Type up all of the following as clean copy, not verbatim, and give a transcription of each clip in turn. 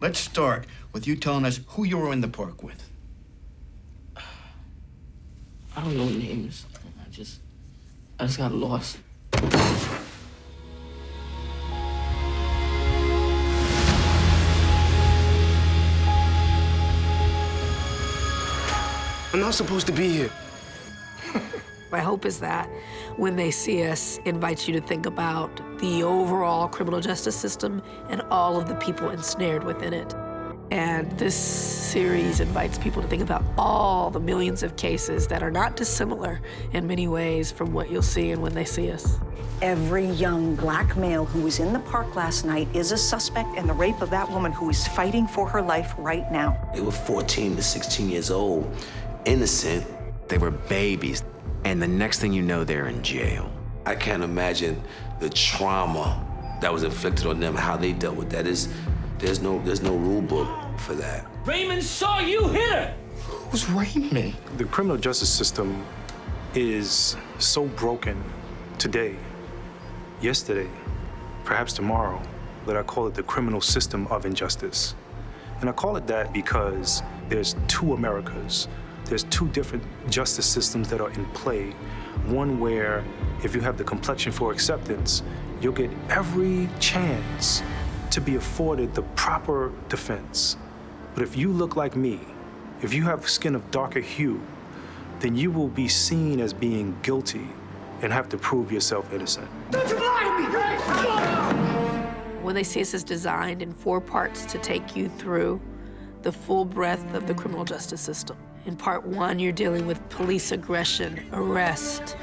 Let's start with you telling us who you were in the park with. I don't know names. I just got lost. I'm not supposed to be here. My hope is that when they see us, invites you to think about the overall criminal justice system and all of the people ensnared within it. And this series invites people to think about all the millions of cases that are not dissimilar in many ways from what you'll see and when they see us. Every young black male who was in the park last night is a suspect in the rape of that woman who is fighting for her life right now. They were 14 to 16 years old, innocent. They were babies, and the next thing you know, they're in jail. I can't imagine the trauma that was inflicted on them, how they dealt with that. There's no rule book for that. Raymond saw you hit her! Who's Raymond? The criminal justice system is so broken today, yesterday, perhaps tomorrow, that I call it the criminal system of injustice. And I call it that because there's two Americas. There's two different justice systems that are in play. One where if you have the complexion for acceptance, you'll get every chance to be afforded the proper defense. But if you look like me, if you have skin of darker hue, then you will be seen as being guilty and have to prove yourself innocent. Don't you lie to me! When They See Us is designed in 4 parts to take you through the full breadth of the criminal justice system. In part 1, you're dealing with police aggression, arrest,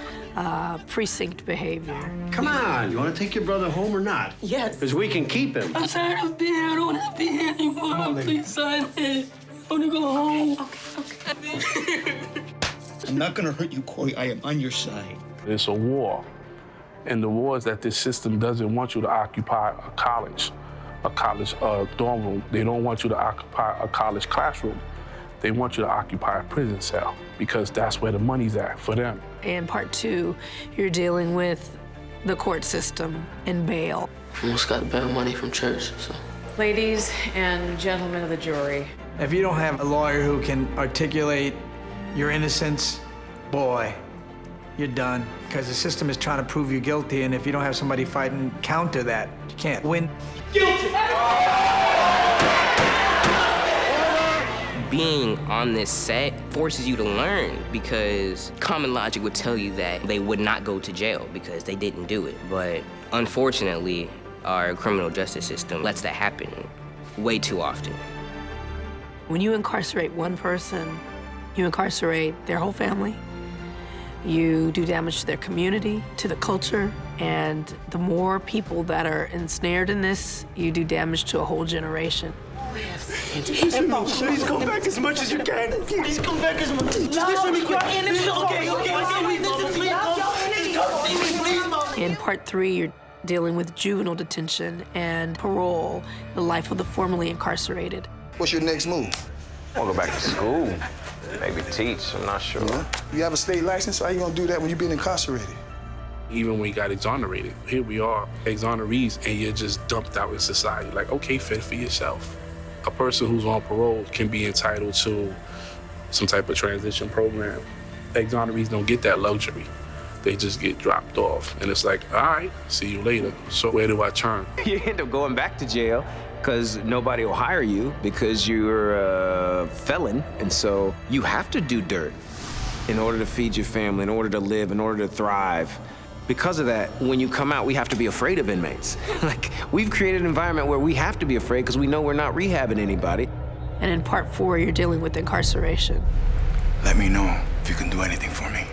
precinct behavior. Come on, you want to take your brother home or not? Yes. Because we can keep him. I'm tired of being here. I don't want to be here anymore. Please sign it. I want to go home. Okay. I'm not gonna hurt you, Corey. I am on your side. It's a war. And the war is that this system doesn't want you to occupy a college dorm room. They don't want you to occupy a college classroom. They want you to occupy a prison cell because that's where the money's at for them. In part 2, you're dealing with the court system and bail. Almost got bail money from church, so. Ladies and gentlemen of the jury. If you don't have a lawyer who can articulate your innocence, boy, you're done. Because the system is trying to prove you guilty, and if you don't have somebody fighting counter that, you can't win. Guilty! Being on this set forces you to learn because common logic would tell you that they would not go to jail because they didn't do it. But unfortunately, our criminal justice system lets that happen way too often. When you incarcerate one person, you incarcerate their whole family. You do damage to their community, to the culture, and the more people that are ensnared in this, you do damage to a whole generation. Please come back as much as you can. Please come back as much as you can. In part 3, you're dealing with juvenile detention and parole, the life of the formerly incarcerated. What's your next move? I'll go back to school, maybe teach, I'm not sure. You have a state license? How you gonna do that when you've been incarcerated? Even when you got exonerated, here we are, exonerees, and you're just dumped out in society. Like, okay, fend for yourself. A person who's on parole can be entitled to some type of transition program. Exonerees don't get that luxury. They just get dropped off. And it's like, all right, see you later. So where do I turn? You end up going back to jail because nobody will hire you because you're a felon. And so you have to do dirt in order to feed your family, in order to live, in order to thrive. Because of that, when you come out, we have to be afraid of inmates. Like, we've created an environment where we have to be afraid because we know we're not rehabbing anybody. And in part 4, you're dealing with incarceration. Let me know if you can do anything for me.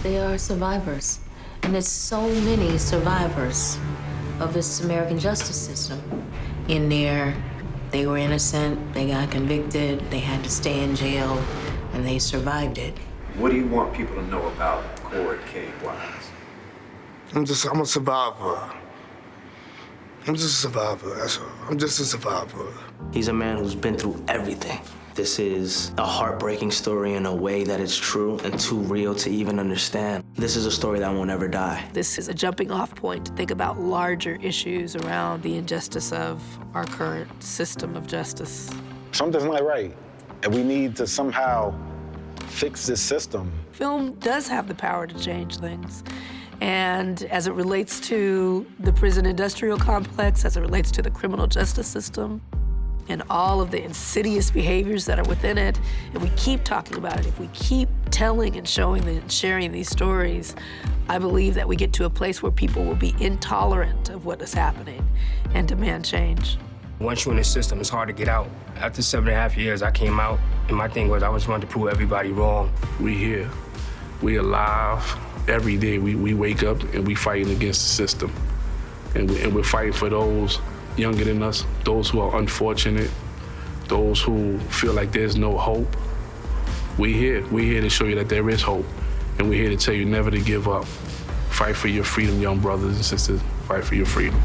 They are survivors. And there's so many survivors of this American justice system. In there, they were innocent, they got convicted, they had to stay in jail, and they survived it. What do you want people to know about Corey K. Wise? I'm a survivor. I'm just a survivor, that's all. I'm just a survivor. He's a man who's been through everything. This is a heartbreaking story in a way that it's true and too real to even understand. This is a story that won't ever die. This is a jumping off point to think about larger issues around the injustice of our current system of justice. Something's not right, and we need to somehow fix this system. Film does have the power to change things. And as it relates to the prison industrial complex, as it relates to the criminal justice system, and all of the insidious behaviors that are within it, if we keep talking about it, if we keep telling and showing and sharing these stories, I believe that we get to a place where people will be intolerant of what is happening and demand change. Once you're in the system, it's hard to get out. After 7.5 years, I came out, and my thing was I just wanted to prove everybody wrong. We here. We alive. Every day we wake up and we fighting against the system. And we're fighting for those younger than us, those who are unfortunate, those who feel like there's no hope. We're here to show you that there is hope. And we're here to tell you never to give up. Fight for your freedom, young brothers and sisters. Fight for your freedom.